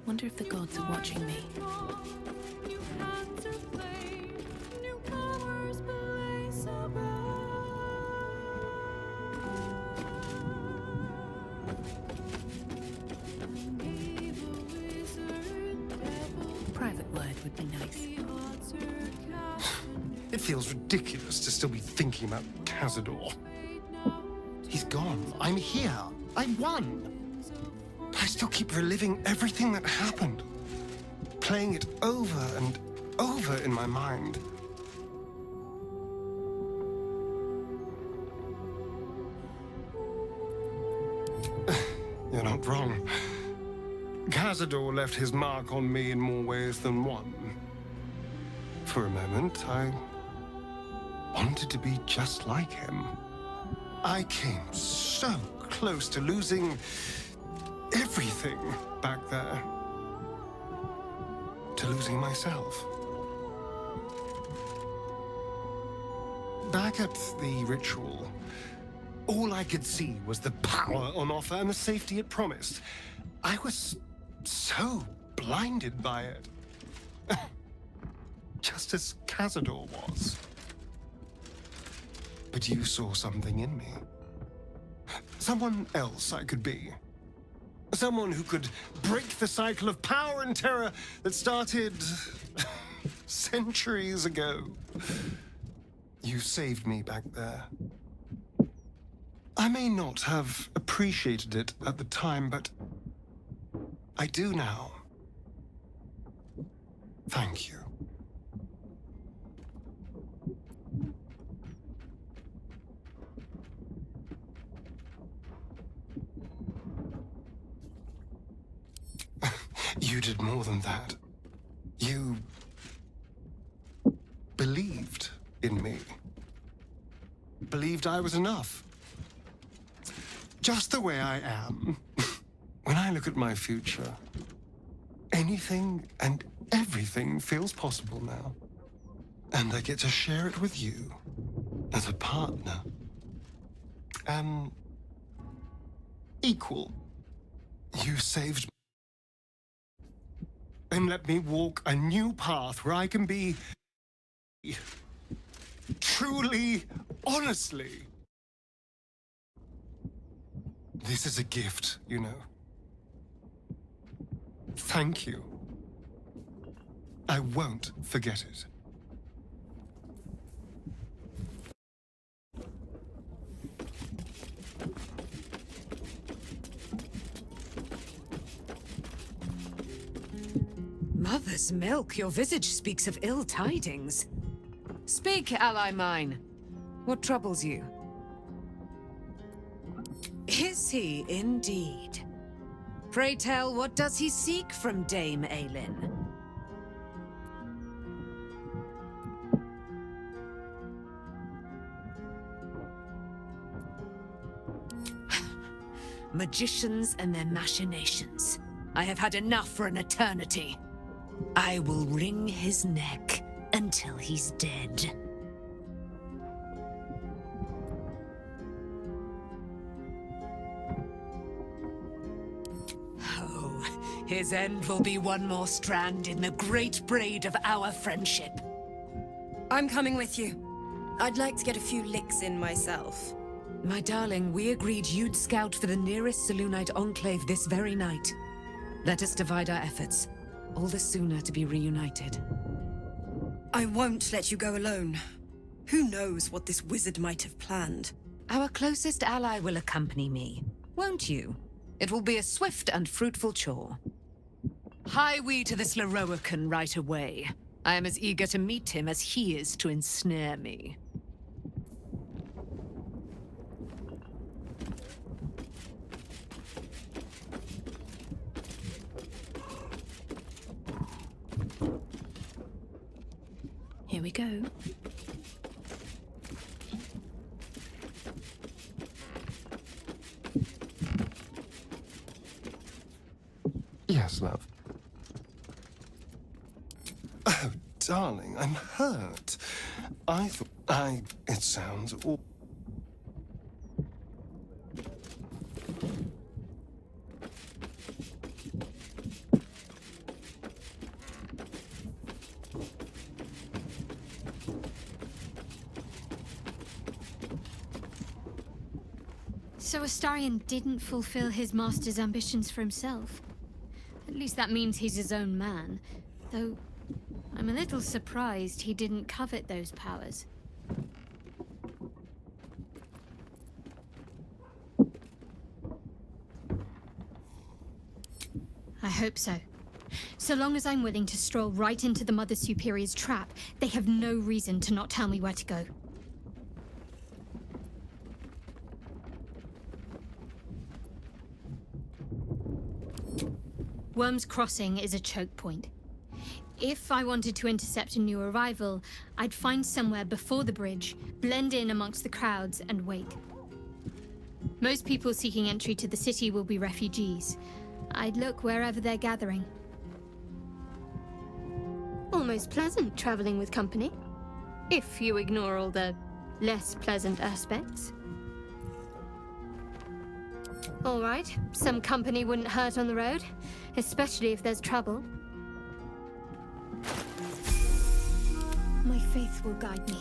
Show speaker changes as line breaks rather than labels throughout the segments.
Wonder if the gods are watching me. Private word would be nice.
It feels ridiculous to still be thinking about Cazador. He's gone. I'm here. I won. I still keep reliving everything that happened, playing it over and over in my mind. You're not wrong. Cazador left his mark on me in more ways than one. For a moment, I wanted to be just like him. I came so close to losing everything back there. To losing myself. Back at the ritual, all I could see was the power on offer and the safety it promised. I was so blinded by it. Just as Cazador was. But you saw something in me. Someone else I could be. Someone who could break the cycle of power and terror that started centuries ago. You saved me back there. I may not have appreciated it at the time, but I do now. Thank you. You did more than that. You believed in me. Believed I was enough. Just the way I am. When I look at my future, anything and everything feels possible now. And I get to share it with you as a partner. An equal. You saved me. And let me walk a new path where I can be truly, honestly. This is a gift, you know. Thank you. I won't forget it.
Mother's milk, your visage speaks of ill tidings. Speak, ally mine. What troubles you? Is he indeed? Pray tell, what does he seek from Dame Aylin? Magicians and their machinations. I have had enough for an eternity. I will wring his neck until he's dead. Oh, his end will be one more strand in the great braid of our friendship.
I'm coming with you. I'd like to get a few licks in myself.
My darling, we agreed you'd scout for the nearest Selûnite enclave this very night. Let us divide our efforts. All the sooner to be reunited.
I won't let you go alone. Who knows what this wizard might have planned?
Our closest ally will accompany me, won't you? It will be a swift and fruitful chore. Hie we to this Lorroakan right away. I am as eager to meet him as he is to ensnare me.
Here we go.
Yes, love. Oh, darling, I'm hurt. It sounds awful.
So Astarion didn't fulfill his master's ambitions for himself. At least that means he's his own man. Though, I'm a little surprised he didn't covet those powers. I hope so. So long as I'm willing to stroll right into the Mother Superior's trap, they have no reason to not tell me where to go. Worm's Crossing is a choke point. If I wanted to intercept a new arrival, I'd find somewhere before the bridge, blend in amongst the crowds, and wait. Most people seeking entry to the city will be refugees. I'd look wherever they're gathering. Almost pleasant traveling with company, if you ignore all the less pleasant aspects. All right, some company wouldn't hurt on the road, especially if there's trouble. My faith will guide me.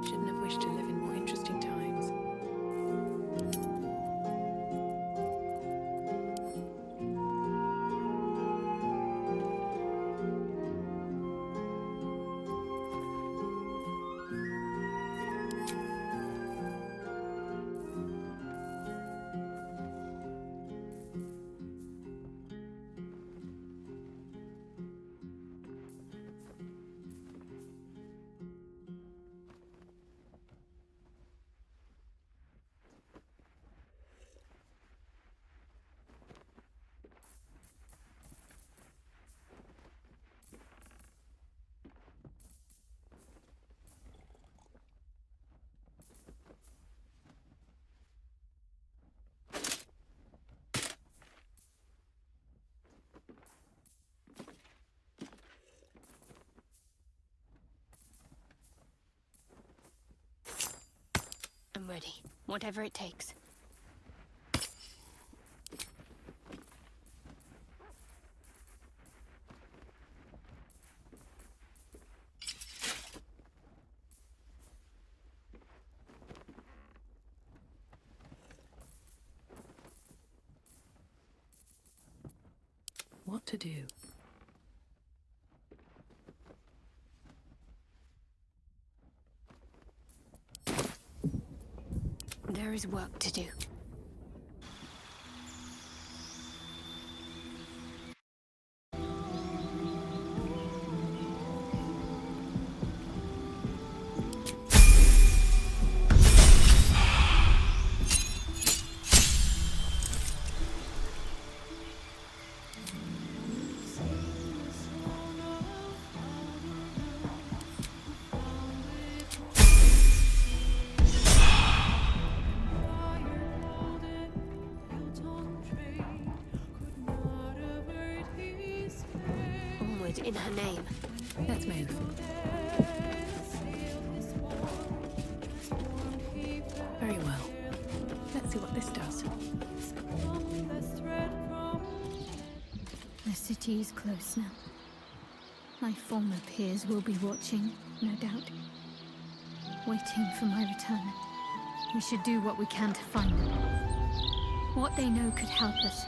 Shouldn't have wished to live in more interesting times.
I'm ready, whatever it takes.
What to do?
There is work to do. Onward in her name.
Let's move. Very well. Let's see what this does.
The city is close now. My former peers will be watching, no doubt. Waiting for my return. We should do what we can to find them. What they know could help us.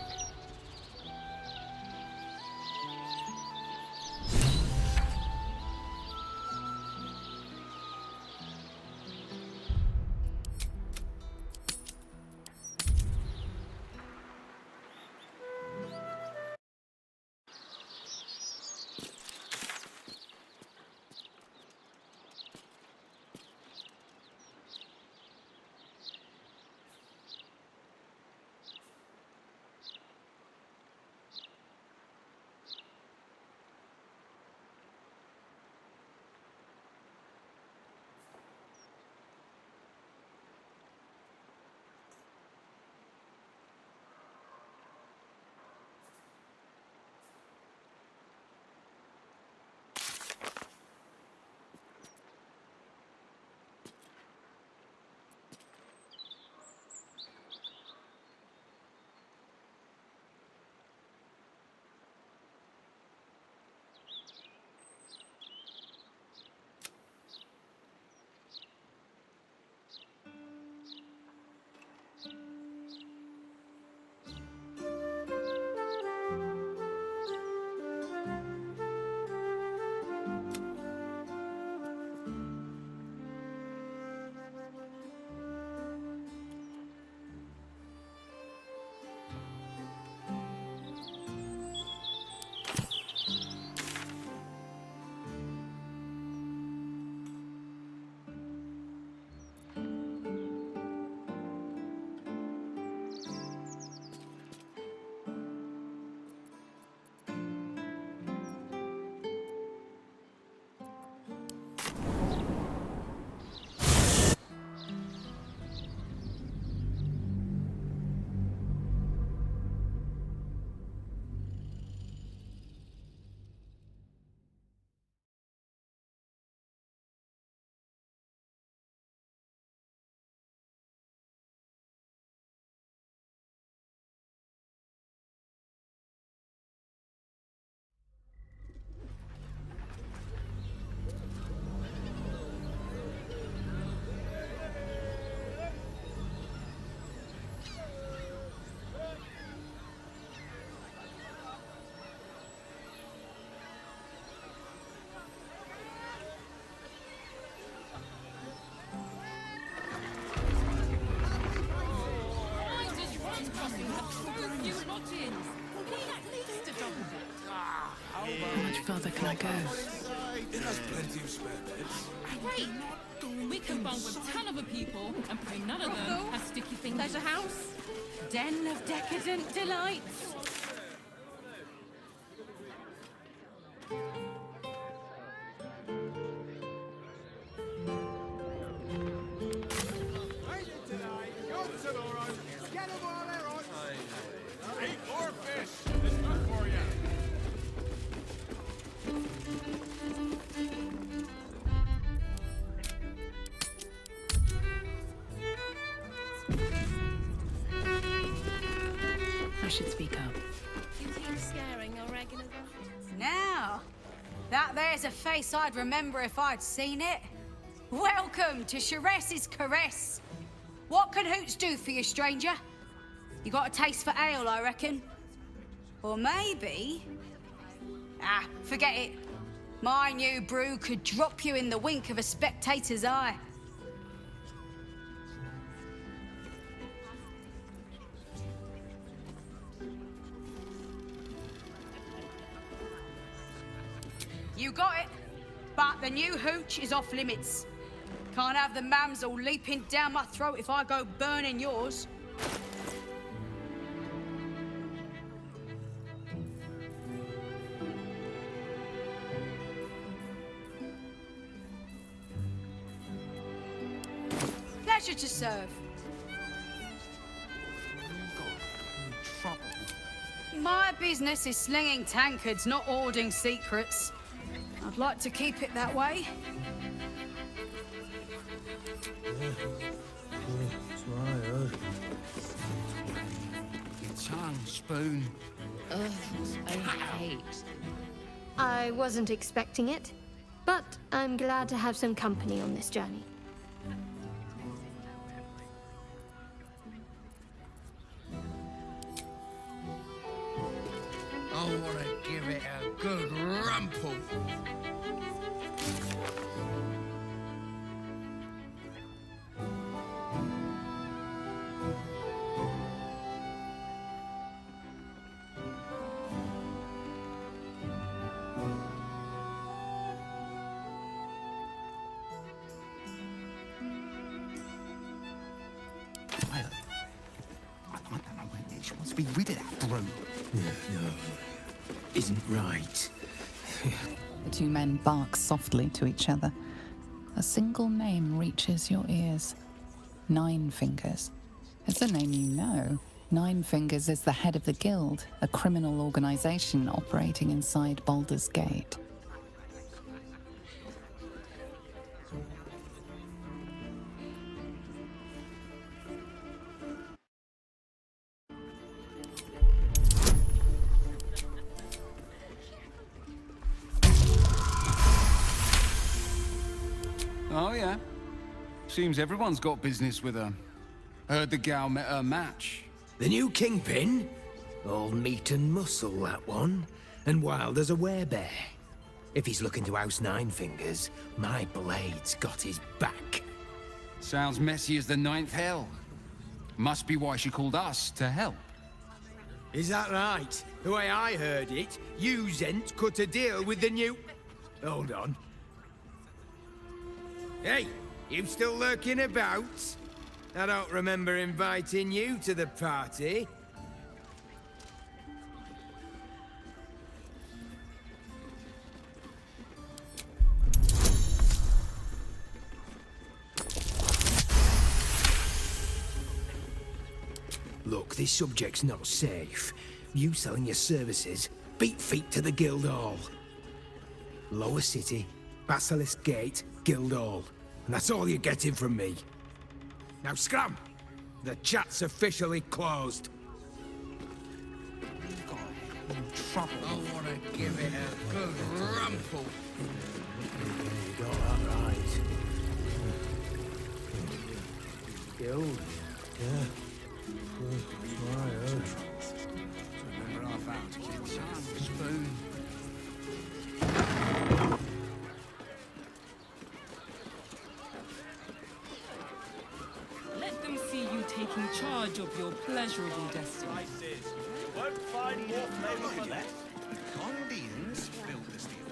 How much further can I go?
Great! We can bunk with 10 other people and pray none of them has sticky fingers.
Pleasure house. Den of decadent delights.
I should speak up.
You keep scaring your regular
Now, that there's a face I'd remember if I'd seen it. Welcome to Sharess's Caress. What can Hoots do for you, stranger? You got a taste for ale, I reckon? Or maybe... Ah, forget it. My new brew could drop you in the wink of a spectator's eye. You got it, but the new hooch is off limits. Can't have the mamsel leaping down my throat if I go burning yours. Pleasure to serve. My business is slinging tankards, not hoarding secrets. I'd like to keep it that way.
Your tongue, Spoon.
Ugh, I hate.
I wasn't expecting it, but I'm glad to have some company on this journey.
I want to give it a good rumple. I don't know when she wants to be rid of that brute.
No, isn't right.
The two men bark softly to each other. A single name reaches your ears. Nine Fingers. It's a name you know. Nine Fingers is the head of the Guild, a criminal organization operating inside Baldur's Gate.
Oh, yeah. Seems everyone's got business with her. Heard the gal met her match.
The new kingpin? All meat and muscle, that one. And wild as a werebear. If he's looking to oust Nine Fingers, my blade's got his back.
Sounds messy as the ninth hell. Must be why she called us to help.
Is that right? The way I heard it, you Zent cut a deal with the new... Hold on. Hey, you still lurking about? I don't remember inviting you to the party. Look, this subject's not safe. You selling your services, beat feet to the Guildhall. Lower City, Basilisk Gate, Guildhall. And that's all you're getting from me. Now scram! The chat's officially closed.
Trouble. I want to give it a good rumple.
You got that right. Guild? Yeah.
Remember our vow to keep silent, Spoon.
Let them see you taking charge of your pleasurable destiny.
Won't find more flavor for less. Indians built this theater.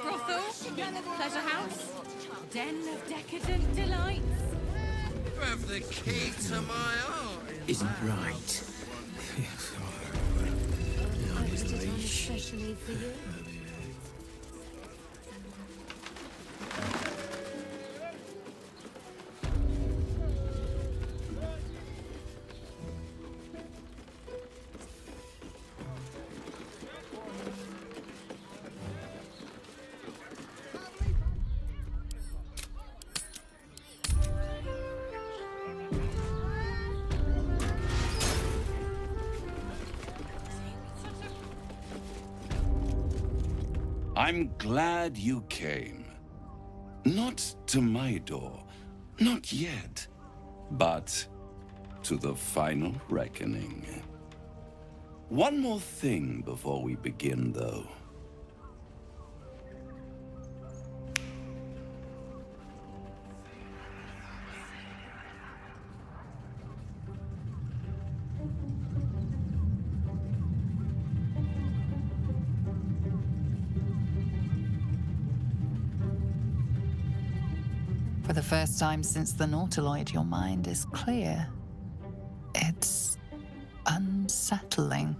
Brothel? Pleasure house? Den of decadent delights?
You have the key to my heart.
Isn't right. On his leash.
Especially for you.
I'm glad you came. Not to my door, not yet, but to the final reckoning. One more thing before we begin, though.
For the first time since the Nautiloid, your mind is clear. It's unsettling.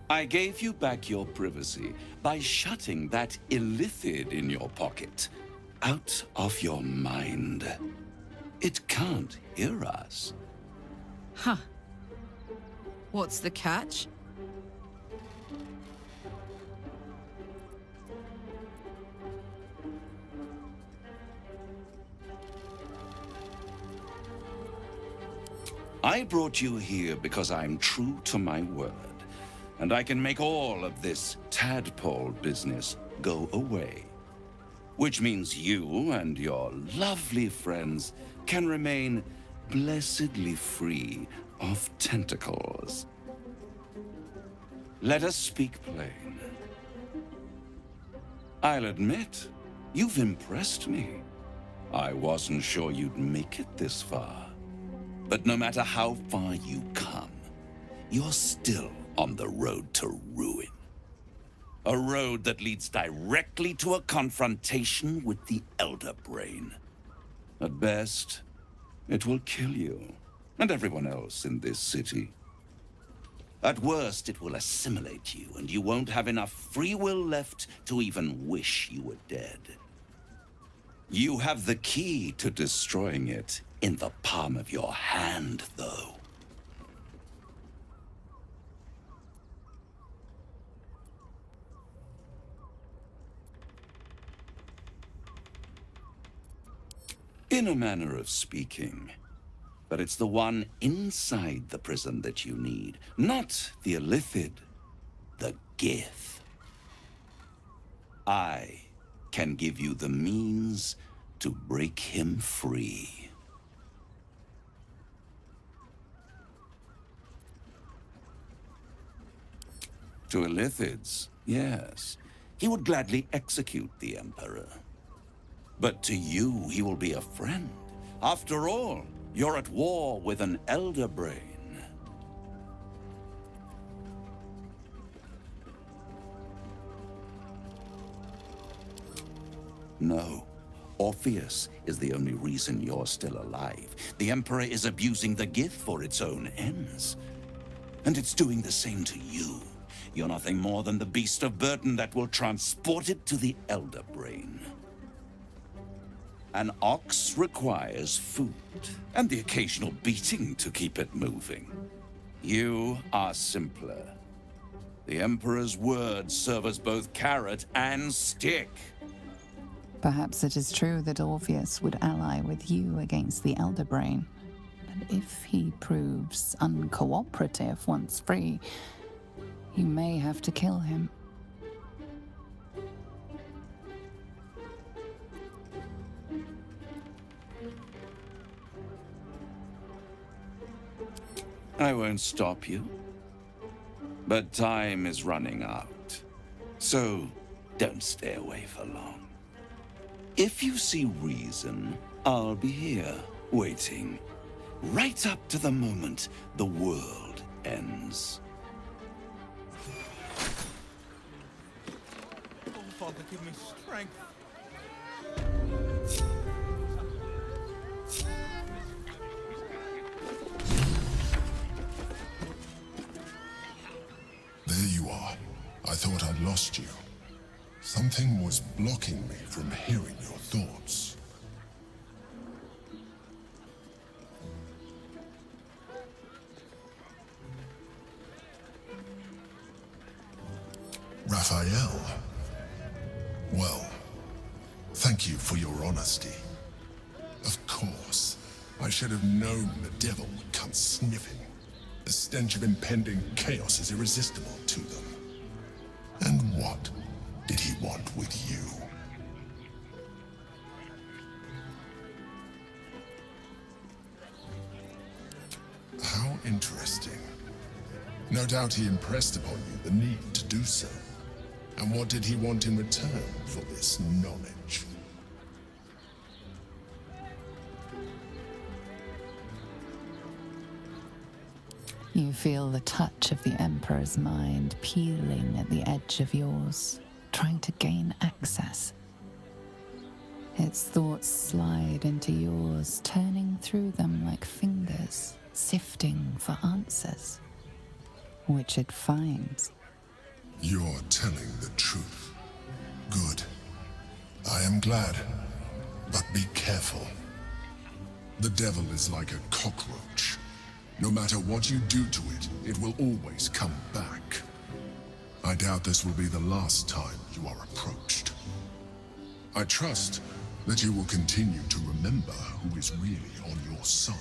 I gave you back your privacy by shutting that illithid in your pocket out of your mind. It can't hear us.
Huh. What's the catch?
I brought you here because I'm true to my word, and I can make all of this tadpole business go away. Which means you and your lovely friends can remain blessedly free of tentacles. Let us speak plain. I'll admit, you've impressed me. I wasn't sure you'd make it this far. But no matter how far you come, you're still on the road to ruin. A road that leads directly to a confrontation with the Elder Brain. At best, it will kill you and everyone else in this city. At worst, it will assimilate you, and you won't have enough free will left to even wish you were dead. You have the key to destroying it in the palm of your hand, though. In a manner of speaking. But it's the one inside the prison that you need, not the illithid, the Gith. I can give you the means to break him free. To illithids, yes. He would gladly execute the Emperor. But to you, he will be a friend. After all, you're at war with an Elder Brain. No. Orpheus is the only reason you're still alive. The Emperor is abusing the Gith for its own ends. And it's doing the same to you. You're nothing more than the beast of burden that will transport it to the Elder Brain. An ox requires food, and the occasional beating to keep it moving. You are simpler. The Emperor's words serve as both carrot and stick.
Perhaps it is true that Orpheus would ally with you against the Elder Brain. But if he proves uncooperative once free, you may have to kill him.
I won't stop you. But time is running out. So, don't stay away for long. If you see reason, I'll be here, waiting. Right up to the moment the world ends.
Oh, Father, give me strength.
There you are. I thought I'd lost you. Something was blocking me from hearing your thoughts. Raphael. Well, thank you for your honesty. Of course, I should have known the devil would come sniffing. The stench of impending chaos is irresistible to them. And what did he want with you? How interesting. No doubt he impressed upon you the need to do so. And what did he want in return for this knowledge?
You feel the touch of the Emperor's mind peeling at the edge of yours, trying to gain access. Its thoughts slide into yours, turning through them like fingers, sifting for answers, which it finds.
You're telling the truth. Good. I am glad. But be careful. The devil is like a cockroach. No matter what you do to it, it will always come back. I doubt this will be the last time you are approached. I trust that you will continue to remember who is really on your side.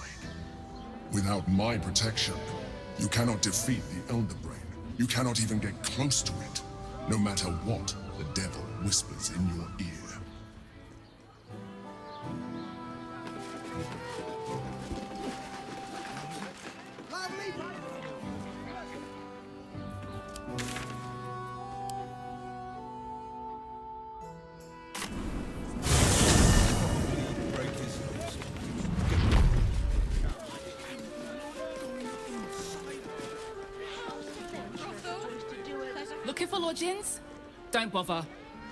Without my protection, you cannot defeat the Elder Brain. You cannot even get close to it, no matter what the devil whispers in your ear.
Looking for lodgings? Don't bother.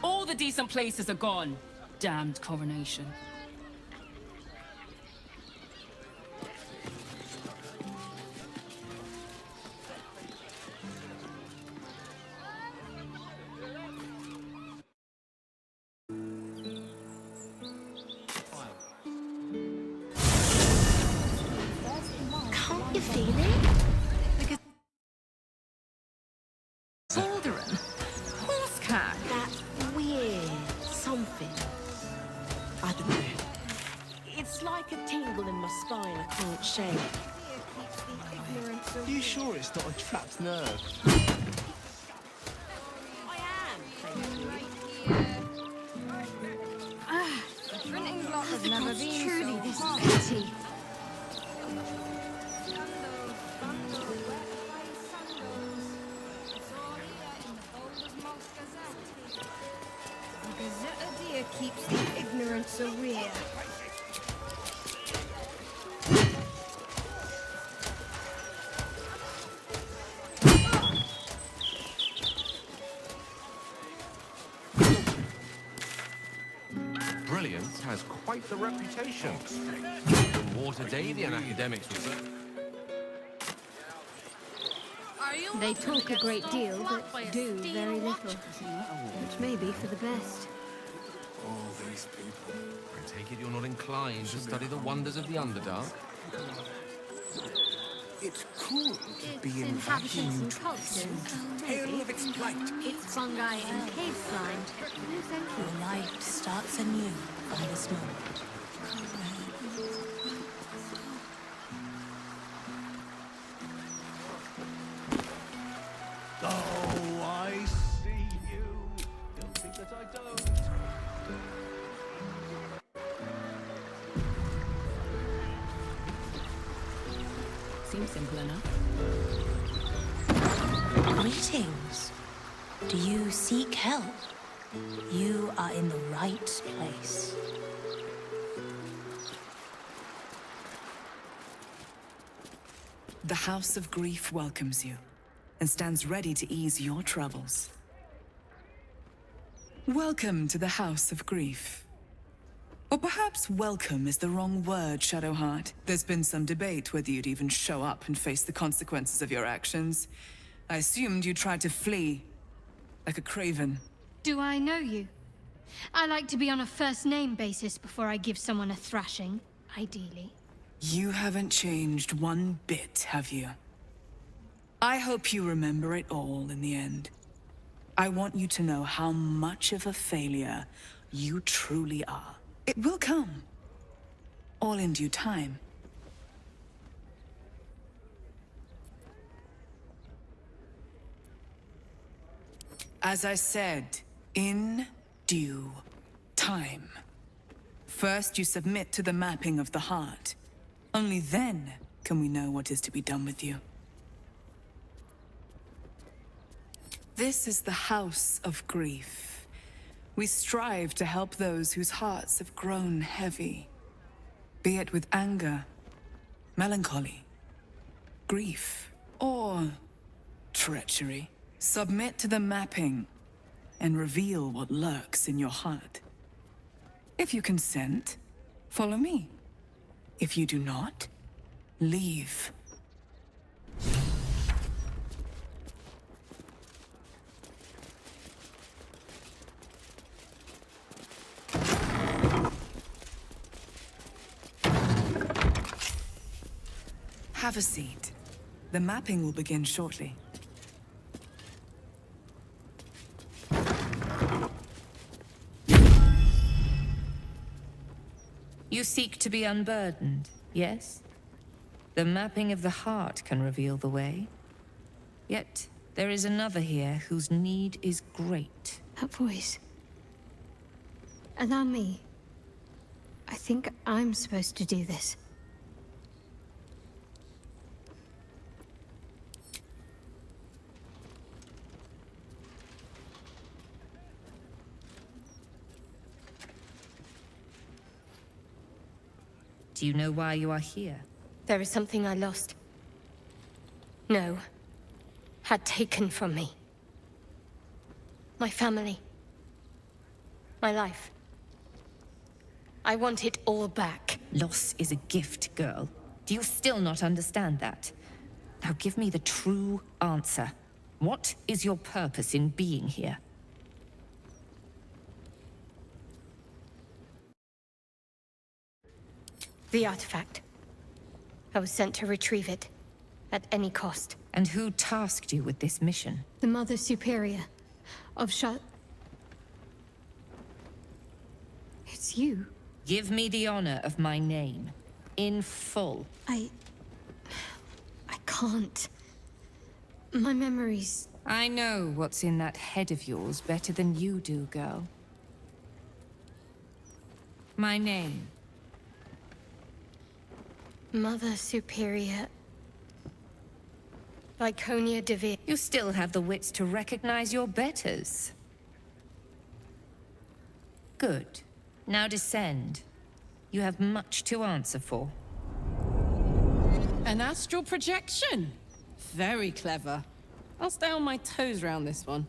All the decent places are gone. Damned coronation.
Can't you feel it? Because
Alderaan. Horsecack.
that weird something. I don't know. It's like a tingle in my spine I can't shake.
You sure it's not a trapped nerve?
I am, thank you.
The printing block has
The
never
gods,
been
truly,
so
this
hot.
pity.
The Gazette of Deer keeps the ignorance a rear.
Brilliance has quite the reputation. The Waterdalian academics would say.
They talk a great deal, but do very little. Which may be for the best.
All these people. I take it you're not inclined to study the wonders of the Underdark?
It's cool to be
Its
in
inhabitants
vacuum
and cultures.
tale of its plight.
Its fungi and cave slime. No, thank you.
Your life starts anew by this moment.
Oh, I see you. Don't think that I don't.
Seems
seems simple enough.
Greetings. Do you seek help? You are in the right place.
The House of Grief welcomes you and stands ready to ease your troubles. Welcome to the House of Grief. Or perhaps welcome is the wrong word, Shadowheart. There's been some debate whether you'd even show up and face the consequences of your actions. I assumed you tried to flee, like a craven.
Do I know you? I like to be on a first-name basis before I give someone a thrashing, ideally.
You haven't changed one bit, have you? I hope you remember it all in the end. I want you to know how much of a failure you truly are. It will come. All in due time. As I said, in due time. First, you submit to the mapping of the heart. Only then can we know what is to be done with you. This is the House of Grief. We strive to help those whose hearts have grown heavy, be it with anger, melancholy, grief, or treachery. Submit to the mapping and reveal what lurks in your heart. If you consent, follow me. If you do not, leave. Have a seat. The mapping will begin shortly.
You seek to be unburdened, yes? The mapping of the heart can reveal the way. Yet, there is another here whose need is great.
That voice. Allow me. I think I'm supposed to do this.
Do you know why you are here?
There is something I lost. No. Had taken from me. My family. My life. I want it all back.
Loss is a gift, girl. Do you still not understand that? Now give me the true answer. What is your purpose in being here?
The artifact. I was sent to retrieve it. At any cost.
And who tasked you with this mission?
The Mother Superior of It's you.
Give me the honor of my name. In full.
I can't. My memories...
I know what's in that head of yours better than you do, girl. My name.
Mother Superior... Viconia Devere.
You still have the wits to recognize your betters. Good. Now descend. You have much to answer for.
An astral projection? Very clever. I'll stay on my toes around this one.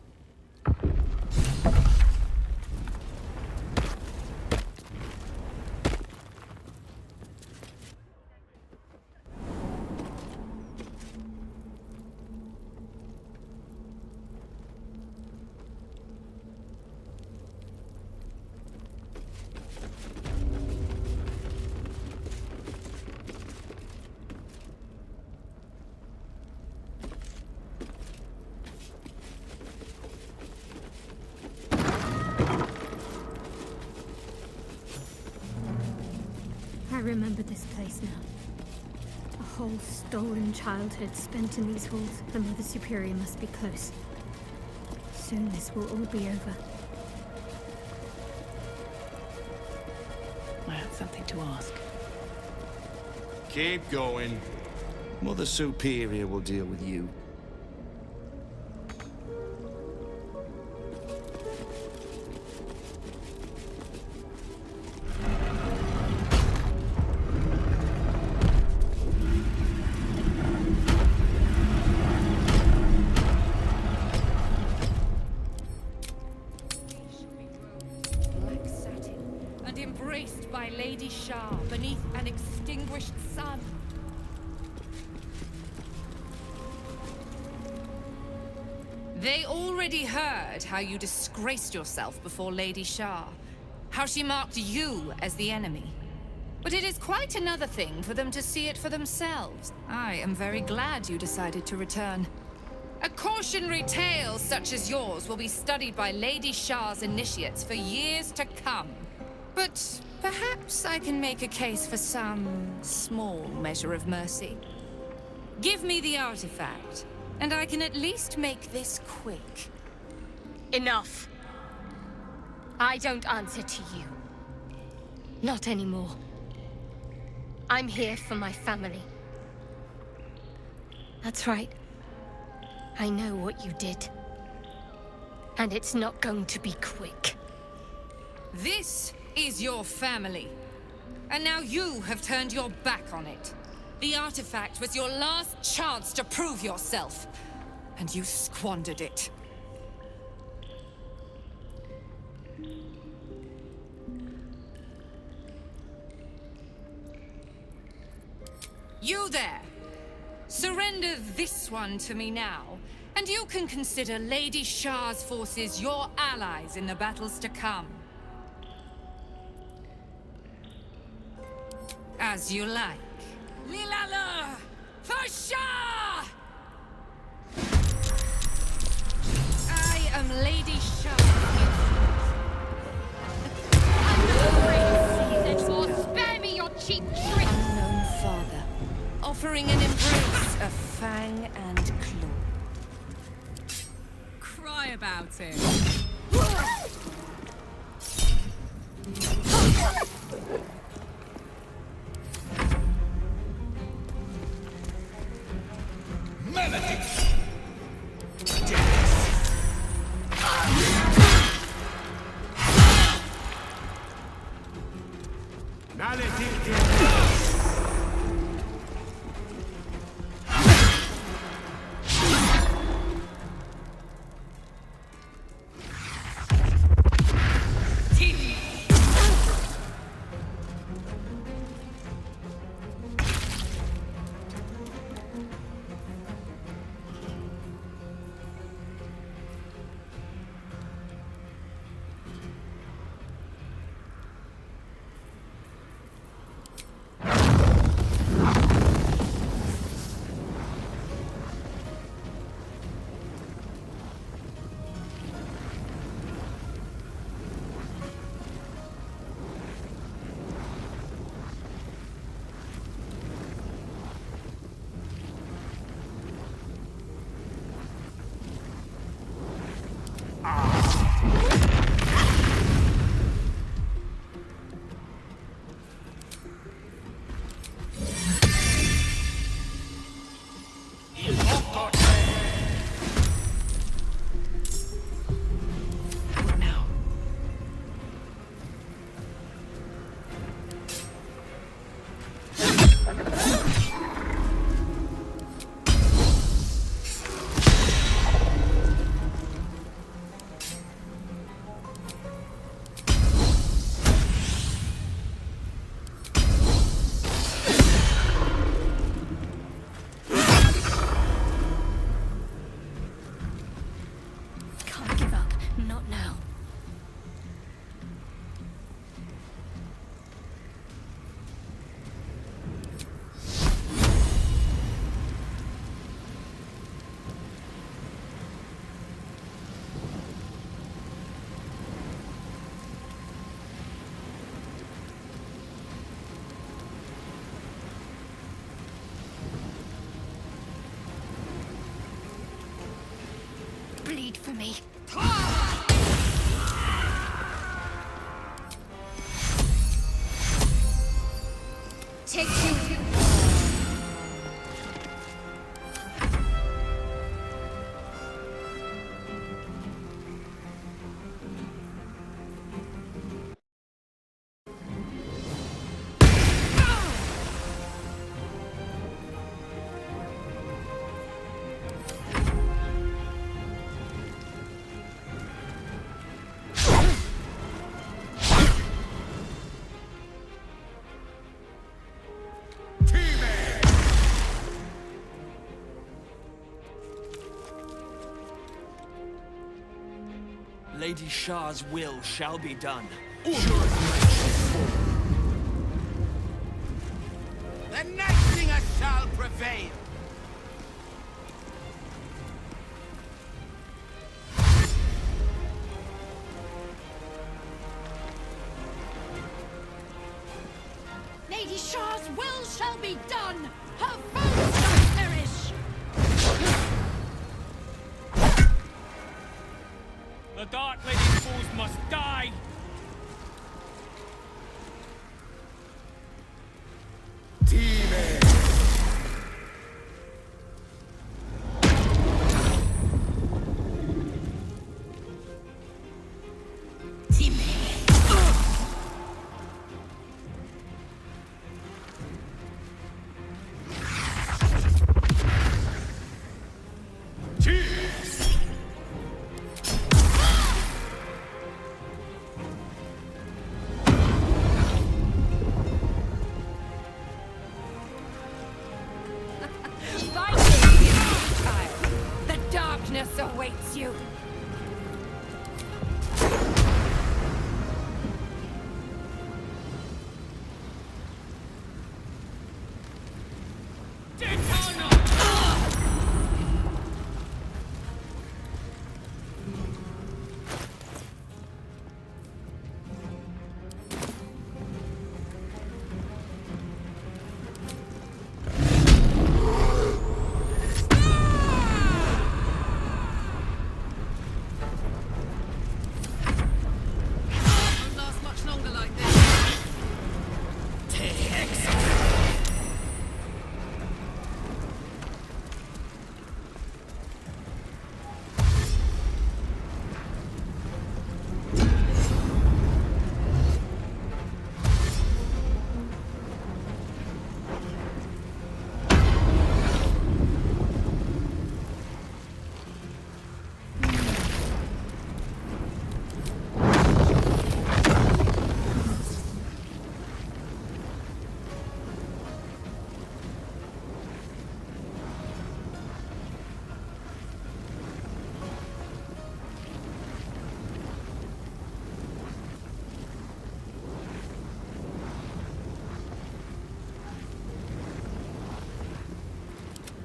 I remember this place now. A whole stolen childhood spent in these halls. The Mother Superior must be close. Soon this will all be over.
I have something to ask.
Keep going. Mother Superior will deal with you.
Black satin, and embraced by Lady Shah beneath an extinguished sun. They already heard how you disgraced yourself before Lady Shah, how she marked you as the enemy. But it is quite another thing for them to see it for themselves. I am very glad you decided to return. A cautionary tale such as yours will be studied by Lady Shah's initiates for years to come. But perhaps I can make a case for some small measure of mercy. Give me the artifact, and I can at least make this quick.
Enough. I don't answer to you. Not anymore. I'm here for my family. That's right. I know what you did. And it's not going to be quick.
This is your family. And now you have turned your back on it. The artifact was your last chance to prove yourself. And you squandered it. You there! Surrender this one to me now, and you can consider Lady Shah's forces your allies in the battles to come. As you like. Lilala! For Shah! I am Lady Shah.
Spare me your cheap trick!
Unknown father, offering an embrace of fang and claw.
Cry about it.
Bleed for me. Take two.
Lady Shah's will shall be done.
The Night Singer shall prevail!
Lady Shah's will shall be done! Her foes shall perish!
The Dark Lady's foes must die!
The darkness awaits you.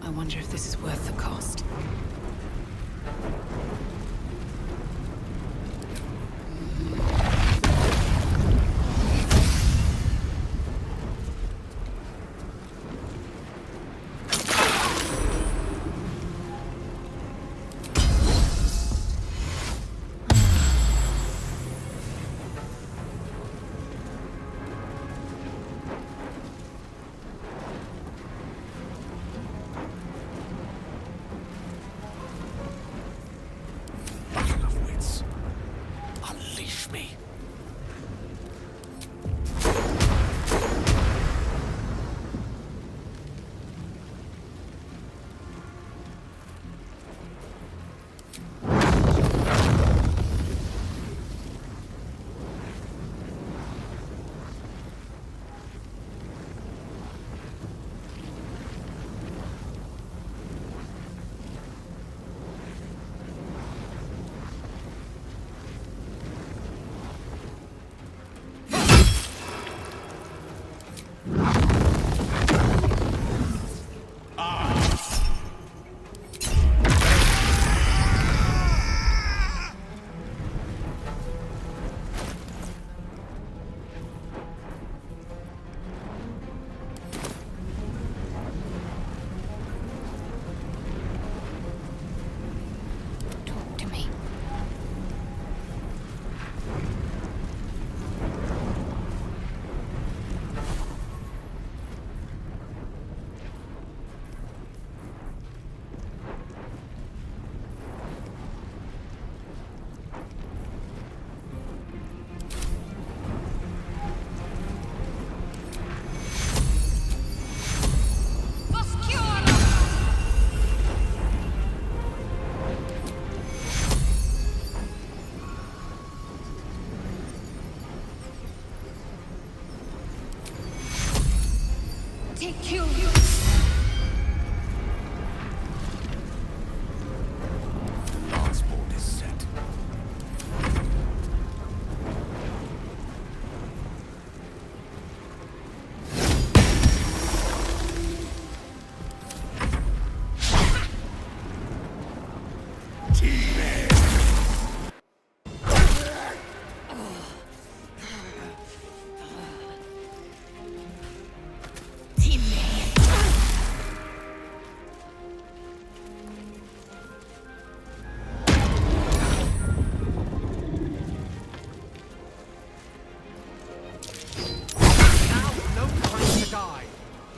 I wonder if this is worth the cost.
Transport is set.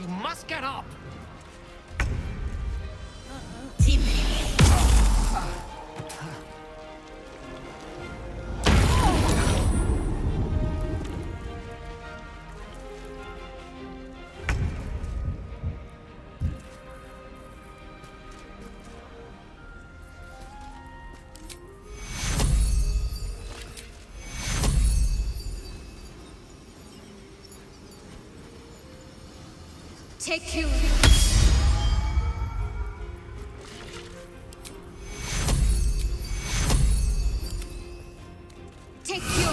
You must get up!
Take you. Take you.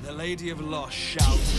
The Lady of Lost shouts.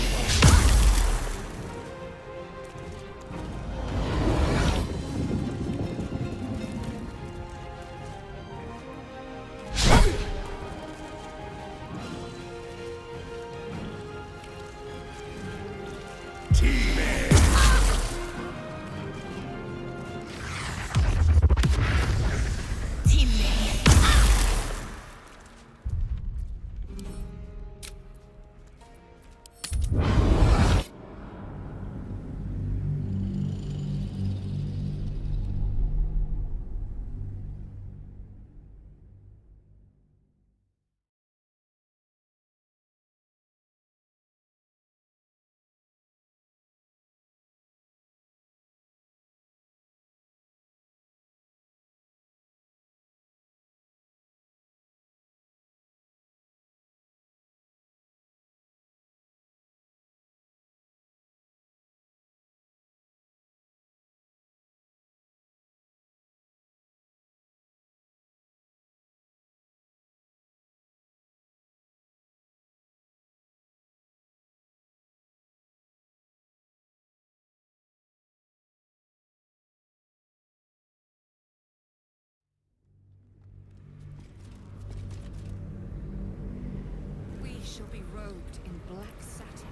Shall be robed in black satin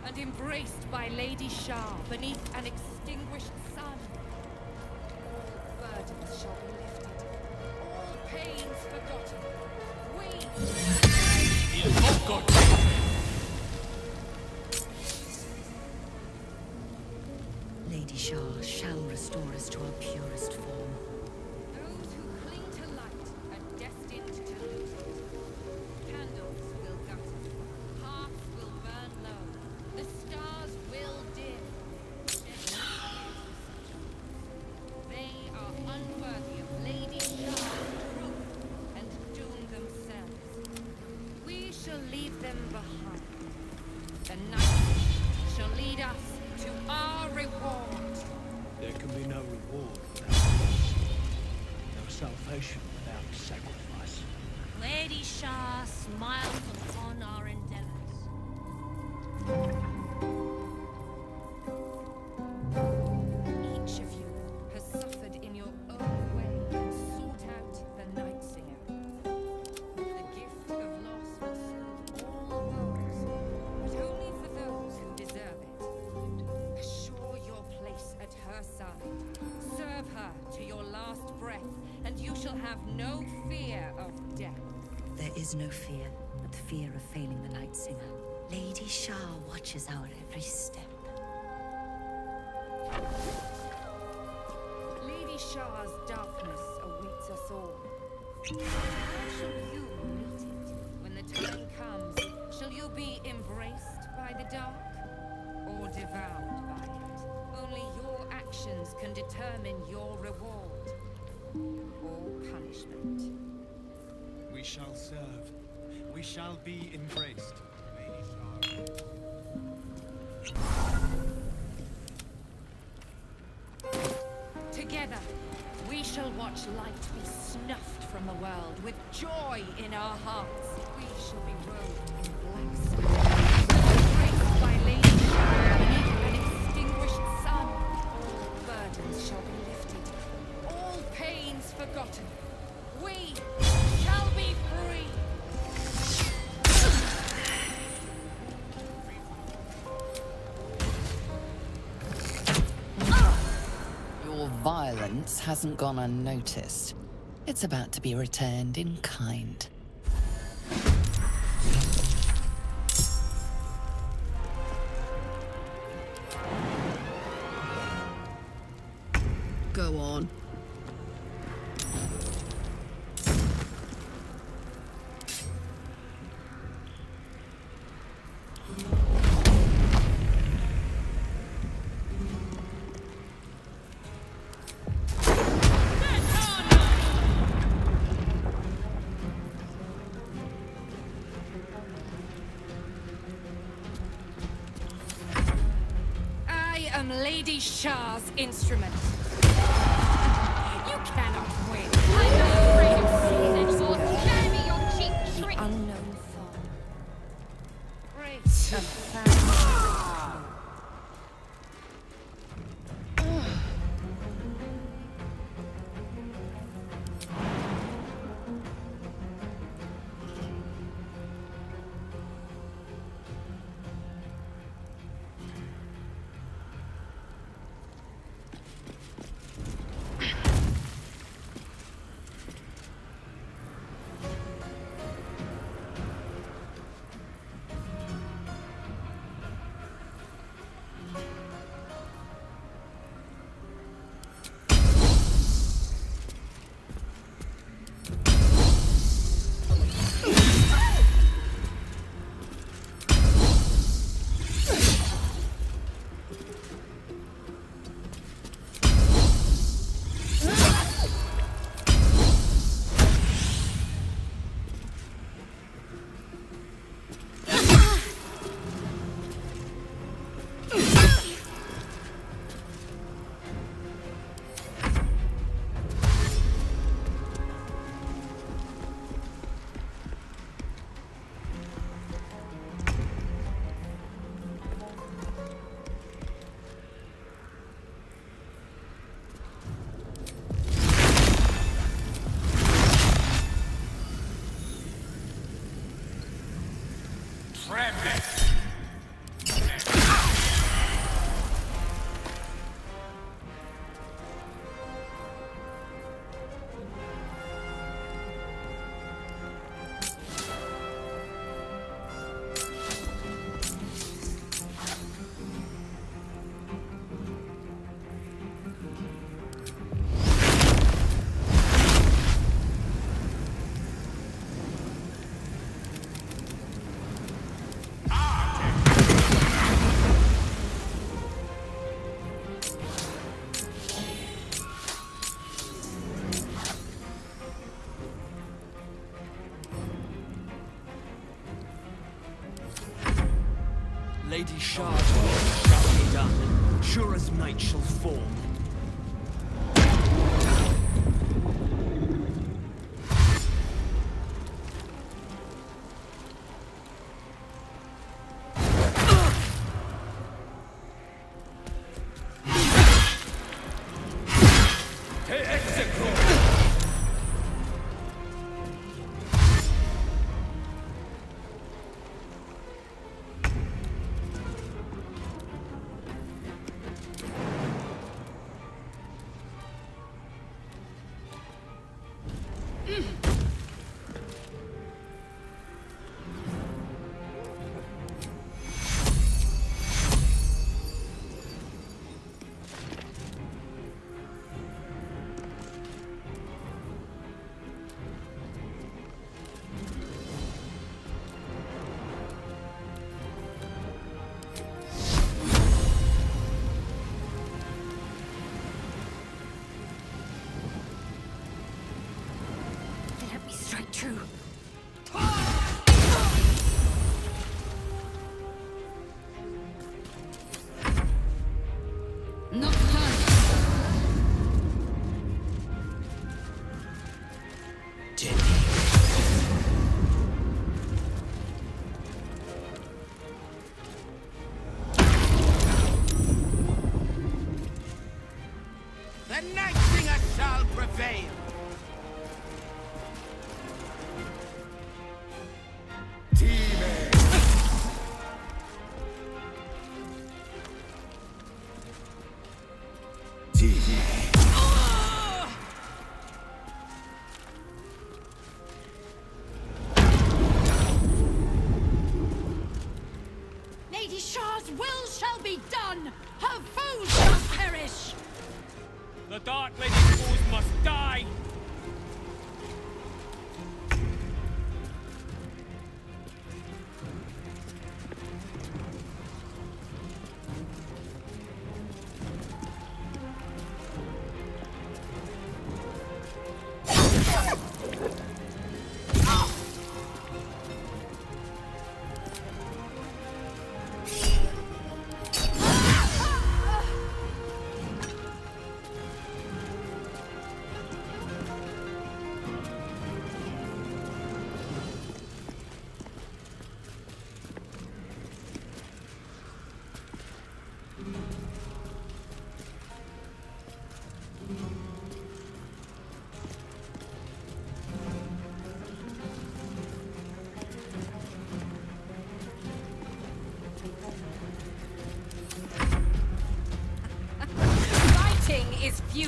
and embraced by Lady Shar beneath an extinguished sun. All burdens shall be lifted, all pains forgotten.
Lady Shar shall restore us to our purest form.
Those who cling to light are destined to lose it. Candles will gutter, hearths will burn low, the stars will dim. They are unworthy of Lady Shar's truth and doom themselves. We shall leave them behind. The night shall lead us to our reward.
There can be no reward without loss. No salvation without sacrifice.
Lady Shar smiles upon our endeavors.
Each of you has suffered in your own way and sought out the Night Singer. The gift of loss will serve all worlds, but only for those who deserve it. Assure your place at her side. Serve her to your last breath, and you shall have no fear of death.
There is no fear but the fear of failing the Night Singer. Lady Shar watches our every step.
Lady Shar's darkness awaits us all. How shall you meet it when the time comes? Shall you be embraced by the dark or devoured by it? Only your actions can determine your reward or punishment.
We shall serve. We shall be embraced. Lady Shar.
Together, we shall watch light be snuffed from the world with joy in our hearts. We shall be robed in black satin, embraced by Lady Shar beneath an extinguished sun. All burdens shall be lifted, all pains forgotten. We shall be free.
Your violence hasn't gone unnoticed. It's about to be returned in kind.
Go on.
I am Lady Shah's instrument. You cannot win.
I'm not afraid of seas anymore. Spare me your cheap trick.
Unknown foe.
Great.
Lady Shah's will shall be done, sure as night shall fall.
Let me strike true.
Not done.
The Night Singer shall prevail.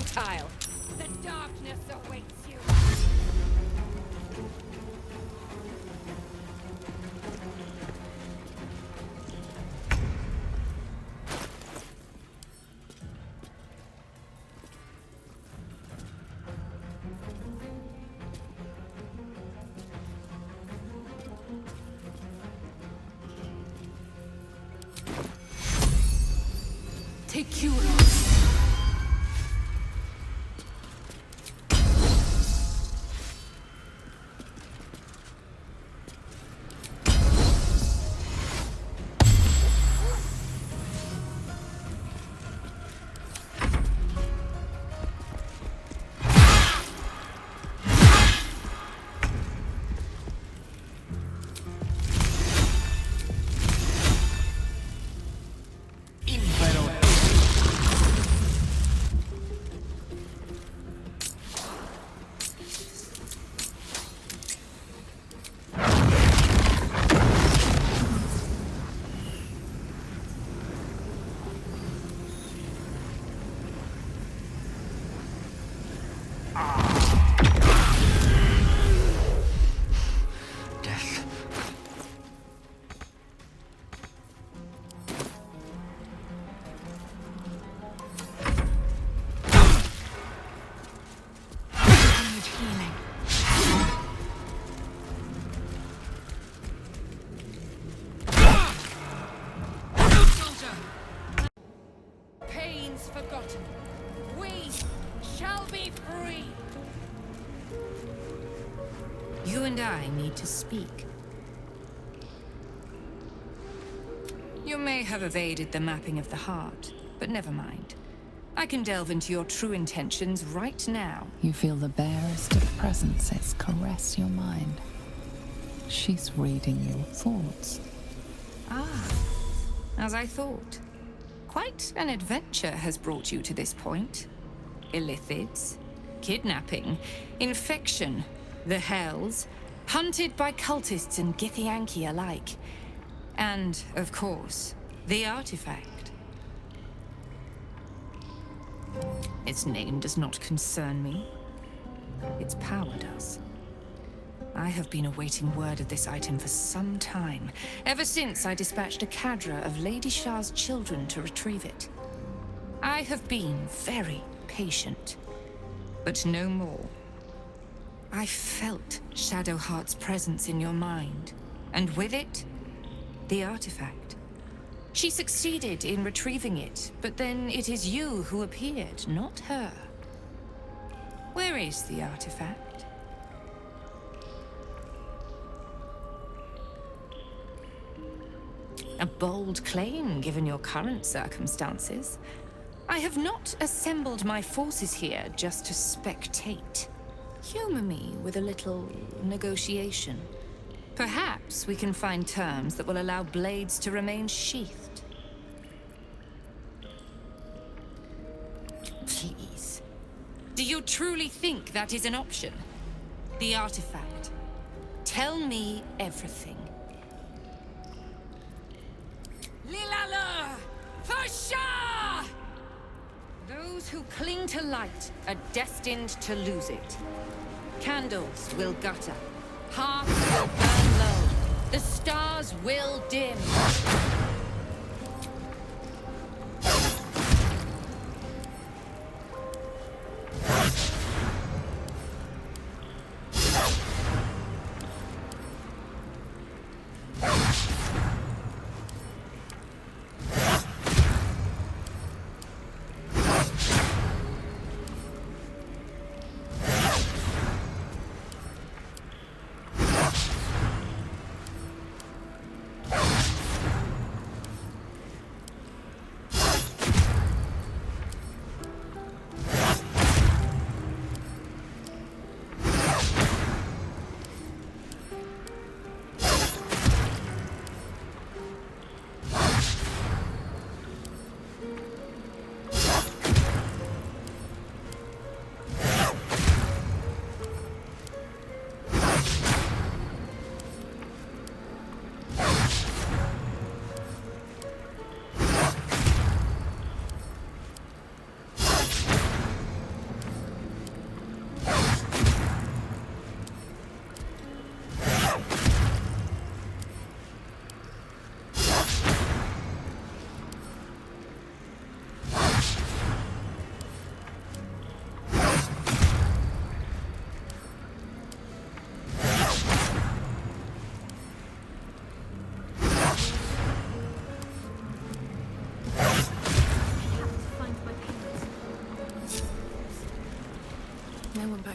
futile. The darkness awaits you.
Take you.
Pains forgotten. We shall be free. You and I need to speak. You may have evaded the mapping of the heart, but never mind. I can delve into your true intentions right now.
You feel the barest of presences caress your mind. She's reading your thoughts.
Ah, as I thought. Quite an adventure has brought you to this point. Illithids, kidnapping, infection, the Hells, hunted by cultists and Githyanki alike. And, of course, the artifact. Its name does not concern me. Its power does. I have been awaiting word of this item for some time, ever since I dispatched a cadre of Lady Shah's children to retrieve it. I have been very patient, but no more. I felt Shadowheart's presence in your mind, and with it, the artifact. She succeeded in retrieving it, but then it is you who appeared, not her. Where is the artifact? A bold claim, given your current circumstances. I have not assembled my forces here just to spectate. Humor me with a little negotiation. Perhaps we can find terms that will allow blades to remain sheathed. Please. Do you truly think that is an option? The artifact. Tell me everything. Lilala! For Shah! Those who cling to light are destined to lose it. Candles will gutter. Hearts will burn low. The stars will dim.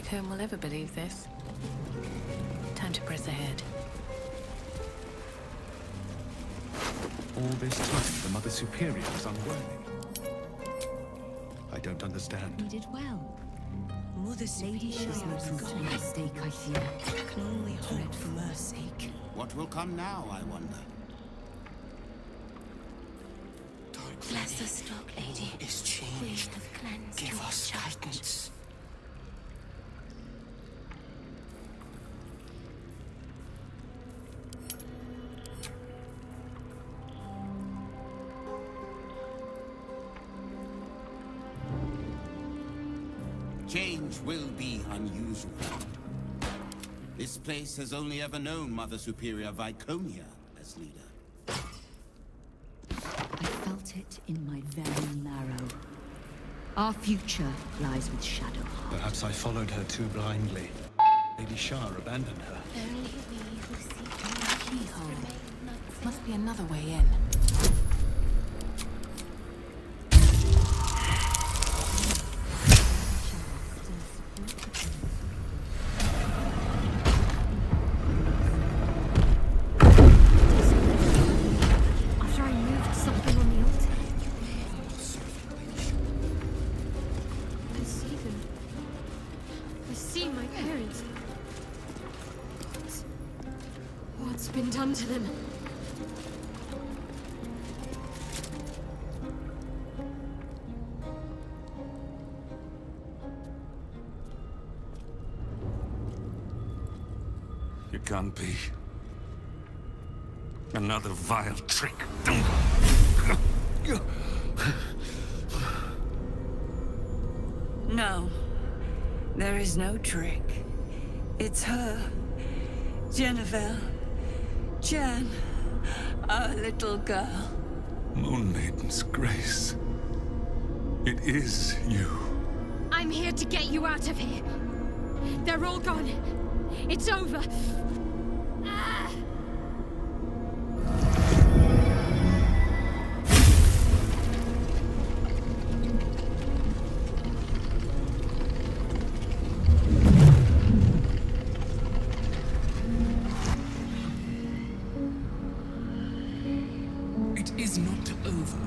back home will ever believe this. Time to press ahead.
All this time, the Mother Superior was unworthy. I don't understand.
You did well.
Mother
Lady
Superior
Shah
has
proved a
gone.
mistake, I fear.
I can only hope for her sake.
What will come now, I wonder?
Bless us, Dark Lady.
Is changed. Give us guidance. Change will be unusual. This place has only ever known Mother Superior Viconia as leader.
I felt it in my very marrow. Our future lies with Shadowheart.
Perhaps I followed her too blindly. Lady Shah abandoned her.
Only we who seek the
Keyhole. Must be another way in.
After I moved something on the altar. I see them. I see my parents. What's been done to them?
It can't be. Another vile trick.
No. There is no trick. It's her. Jennifer. Jan. Our little girl.
Moon Maiden's grace. It is you.
I'm here to get you out of here. They're all gone. It's over. Ah!
It is not over.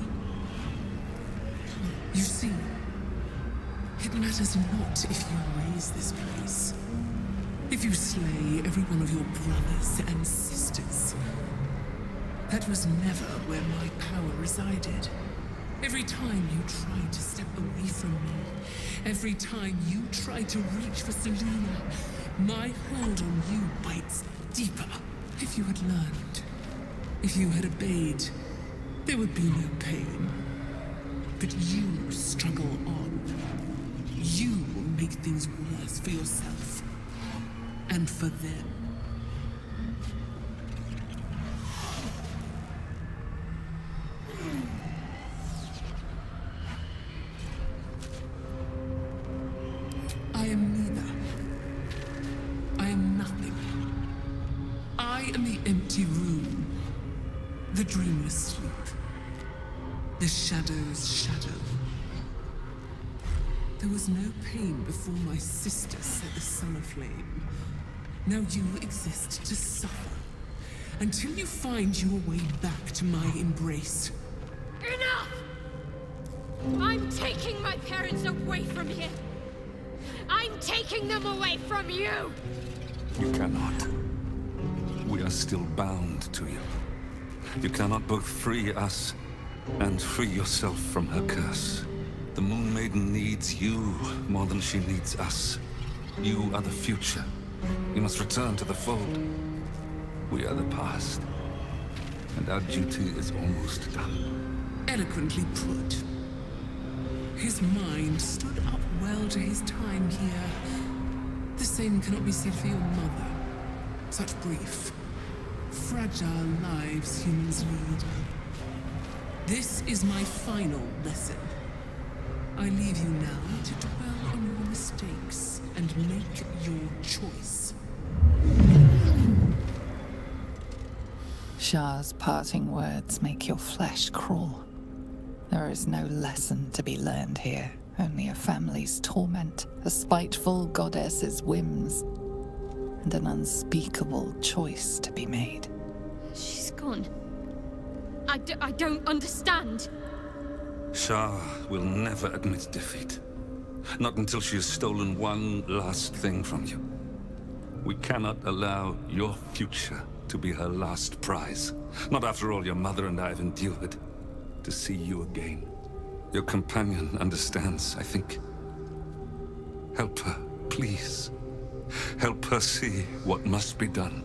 You see, it matters not if you raise this place. If you slay every one of your brothers and sisters. That was never where my power resided. Every time you tried to step away from me, every time you tried to reach for Selena, my hold on you bites deeper. If you had learned, if you had obeyed, there would be no pain. But you struggle on. You make things worse for yourself. And for them. I am neither. I am nothing. I am the empty room. The dreamless sleep. The shadow's shadow. There was no pain before my sister set the sun aflame. Now you exist to suffer. Until you find your way back to my embrace.
Enough! I'm taking my parents away from here. I'm taking them away from you!
You cannot. We are still bound to you. You cannot both free us and free yourself from her curse. The Moon Maiden needs you more than she needs us. You are the future. You must return to the fold. We are the past. And our duty is almost done.
Eloquently put. His mind stood up well to his time here. The same cannot be said for your mother. Such brief, fragile lives humans lead. This is my final lesson. I leave you now to dwell on your mistakes and make your choice.
Shah's parting words make your flesh crawl. There is no lesson to be learned here. Only a family's torment, a spiteful goddess's whims, and an unspeakable choice to be made.
She's gone. I don't understand.
Shah will never admit defeat. Not until she has stolen one last thing from you. We cannot allow your future to be her last prize. Not after all your mother and I have endured. To see you again. Your companion understands, I think. Help her, please. Help her see what must be done.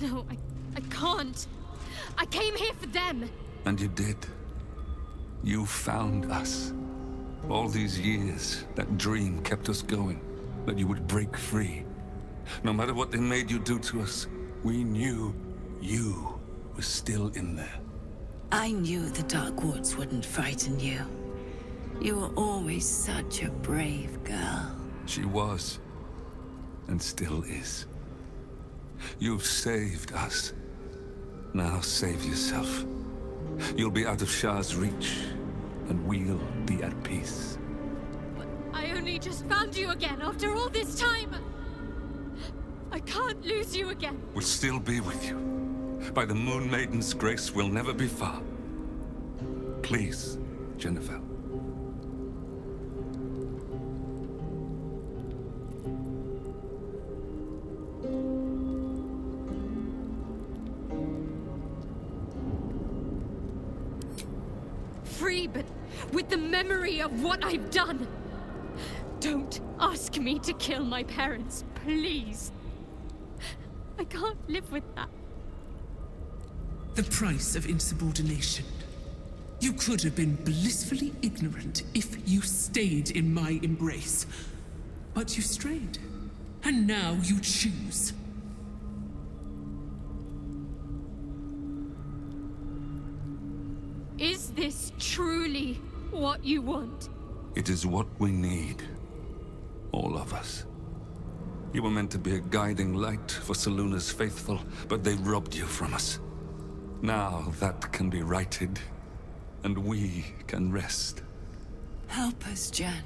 No, I can't. I came here for them.
And you did. You found us. All these years, that dream kept us going. That you would break free. No matter what they made you do to us, we knew you were still in there.
I knew the Dark Woods wouldn't frighten you. You were always such a brave girl.
She was. And still is. You've saved us. Now save yourself. You'll be out of Shah's reach, and we'll be at peace.
I only just found you again after all this time. I can't lose you again.
We'll still be with you. By the Moon Maiden's grace, we'll never be far. Please, Jennifer.
Free, but with the memory of what I've done. Don't ask me to kill my parents, please. I can't live with that.
The price of insubordination. You could have been blissfully ignorant if you stayed in my embrace. But you strayed. And now you choose.
Is this truly what you want?
It is what we need. All of us. You were meant to be a guiding light for Selûne's faithful, but they robbed you from us. Now that can be righted, and we can rest.
Help us, Jen.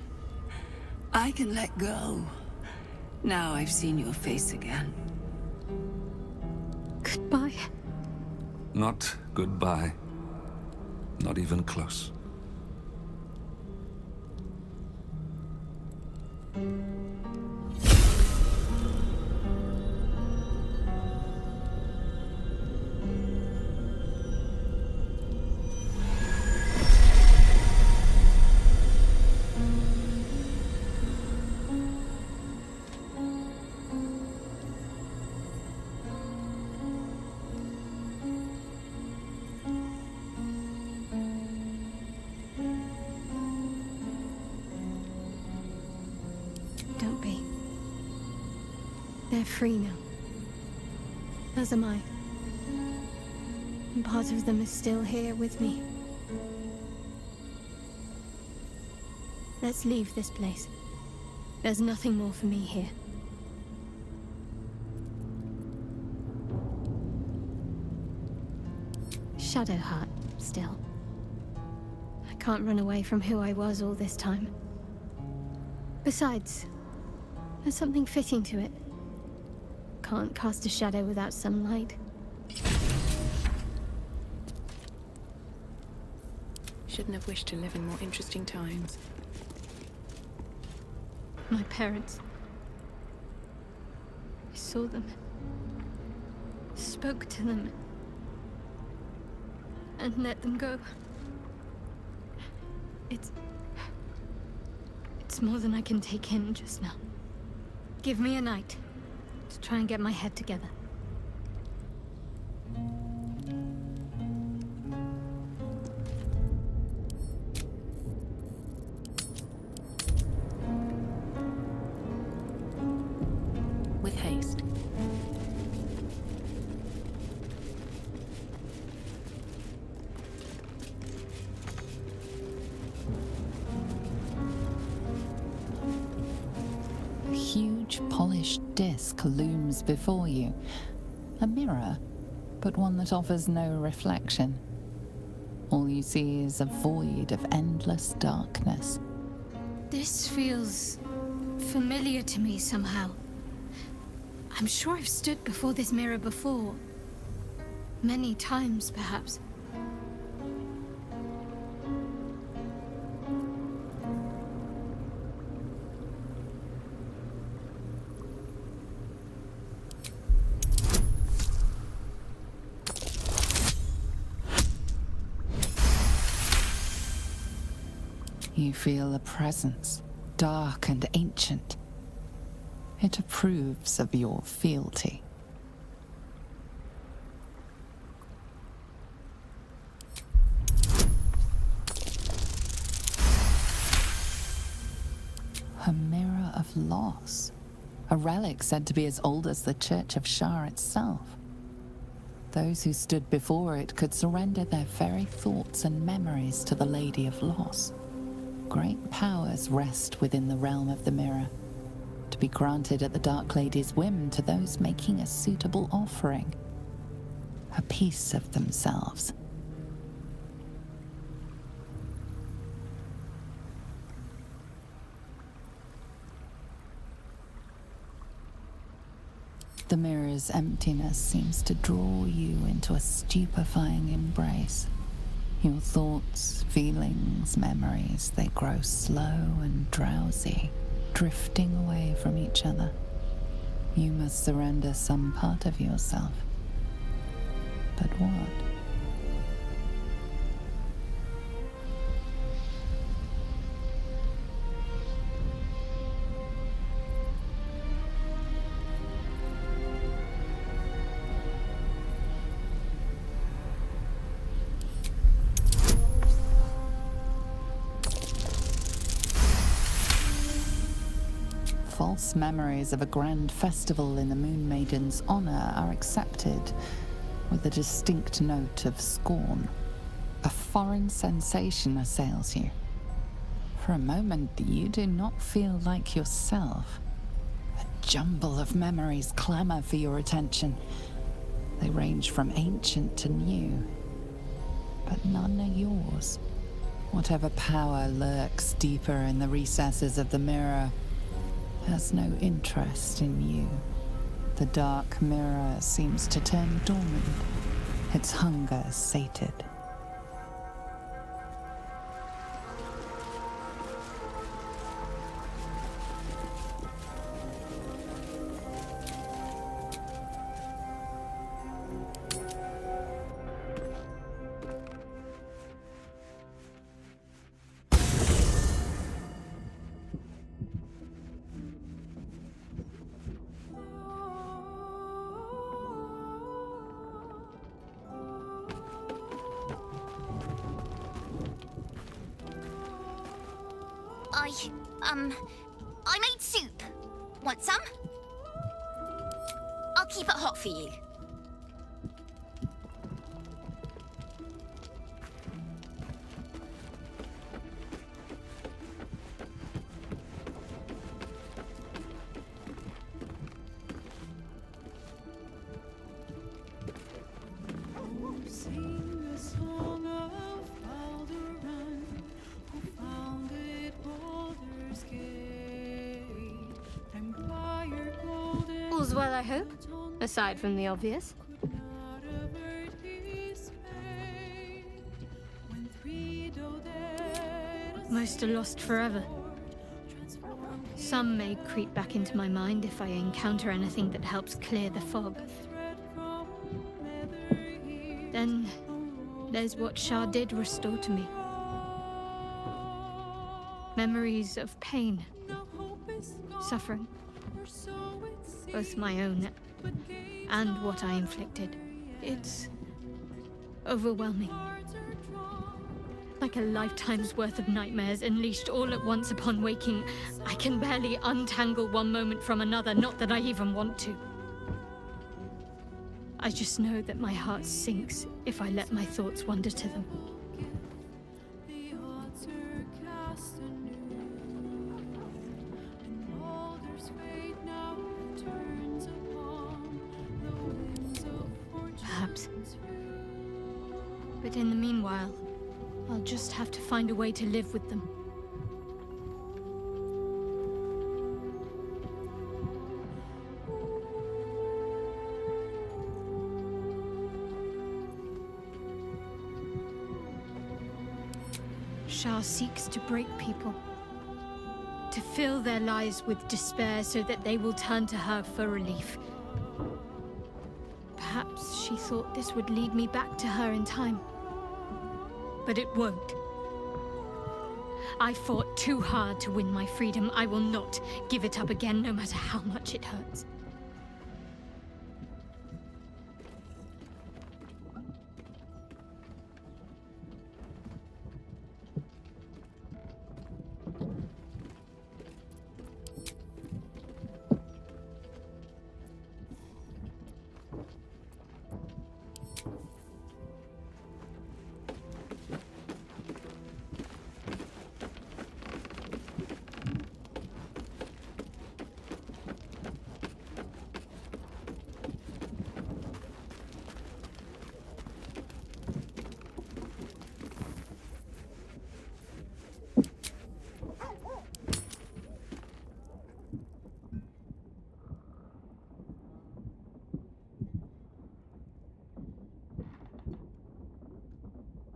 I can let go. Now I've seen your face again.
Goodbye.
Not goodbye. Not even close.
Don't be. They're free now. As am I. And part of them is still here with me. Let's leave this place. There's nothing more for me here. Shadowheart, still. I can't run away from who I was all this time. Besides, there's something fitting to it. Can't cast a shadow without sunlight.
Shouldn't have wished to live in more interesting times.
My parents. I saw them. Spoke to them. And let them go. It's more than I can take in just now. Give me a night to try and get my head together.
With haste.
greyish disk looms before you. A mirror, but one that offers no reflection. All you see is a void of endless darkness.
This feels familiar to me somehow. I'm sure I've stood before this mirror before. Many times, perhaps.
You feel a presence, dark and ancient. It approves of your fealty. A mirror of loss. A relic said to be as old as the Church of Shar itself. Those who stood before it could surrender their very thoughts and memories to the Lady of Loss. Great powers rest within the realm of the mirror, to be granted at the Dark Lady's whim to those making a suitable offering. A piece of themselves. The mirror's emptiness seems to draw you into a stupefying embrace. Your thoughts, feelings, memories, they grow slow and drowsy, drifting away from each other. You must surrender some part of yourself. But what? False memories of a grand festival in the Moon Maiden's honor are accepted with a distinct note of scorn. A foreign sensation assails you. For a moment, you do not feel like yourself. A jumble of memories clamor for your attention. They range from ancient to new, but none are yours. Whatever power lurks deeper in the recesses of the mirror has no interest in you. The dark mirror seems to turn dormant, its hunger sated.
I made soup. Want some? I'll keep it hot for you.
All's well, I hope, aside from the obvious. Most are lost forever. Some may creep back into my mind if I encounter anything that helps clear the fog. Then there's what Shar did restore to me. Memories of pain, suffering, both my own and what I inflicted. It's overwhelming. Like a lifetime's worth of nightmares unleashed all at once upon waking. I can barely untangle one moment from another, not that I even want to. I just know that my heart sinks if I let my thoughts wander to them. But in the meanwhile, I'll just have to find a way to live with them. Shah seeks to break people, to fill their lives with despair so that they will turn to her for relief. Perhaps she thought this would lead me back to her in time. But it won't. I fought too hard to win my freedom. I will not give it up again, no matter how much it hurts.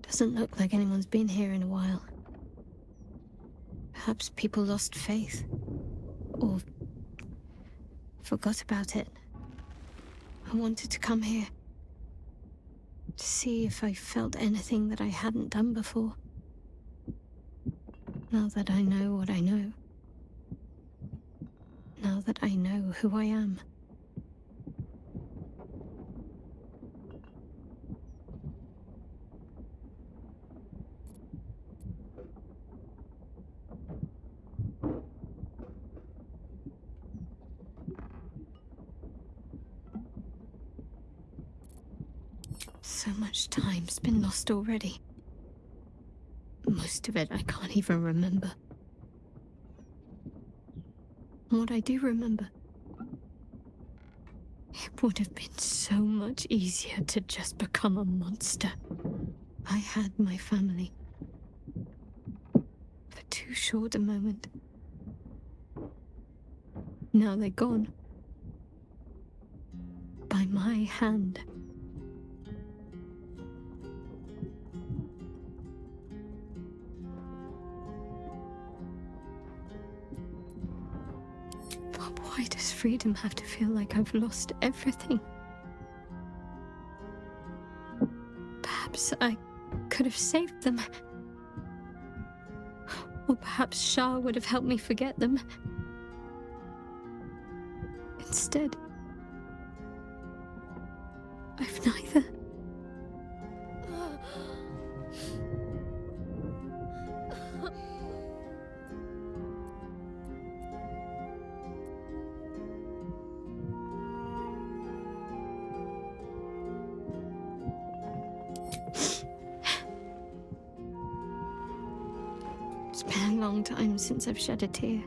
Doesn't look like anyone's been here in a while. Perhaps people lost faith. Or forgot about it. I wanted to come here. To see if I felt anything that I hadn't done before. Now that I know what I know. Now that I know who I am. So much time's been lost already. Most of it I can't even remember. And what I do remember, it would have been so much easier to just become a monster. I had my family. For too short a moment. Now they're gone. By my hand. Why does freedom have to feel like I've lost everything? Perhaps I could have saved them. Or perhaps Shah would have helped me forget them. Instead, I've neither. It's been a long time since I've shed a tear.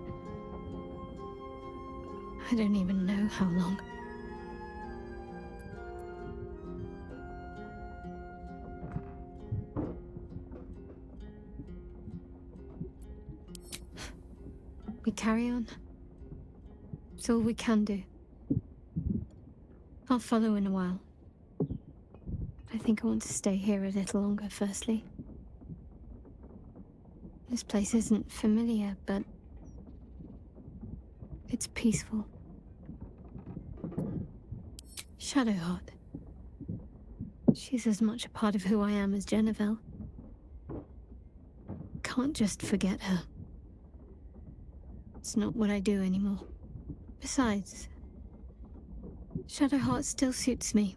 I don't even know how long. We carry on. It's all we can do. I'll follow in a while. I think I want to stay here a little longer, firstly. This place isn't familiar, but it's peaceful. Shadowheart. She's as much a part of who I am as Jennifer. Can't just forget her. It's not what I do anymore. Besides, Shadowheart still suits me.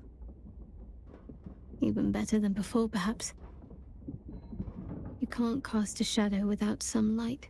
Even better than before, perhaps. You can't cast a shadow without some light.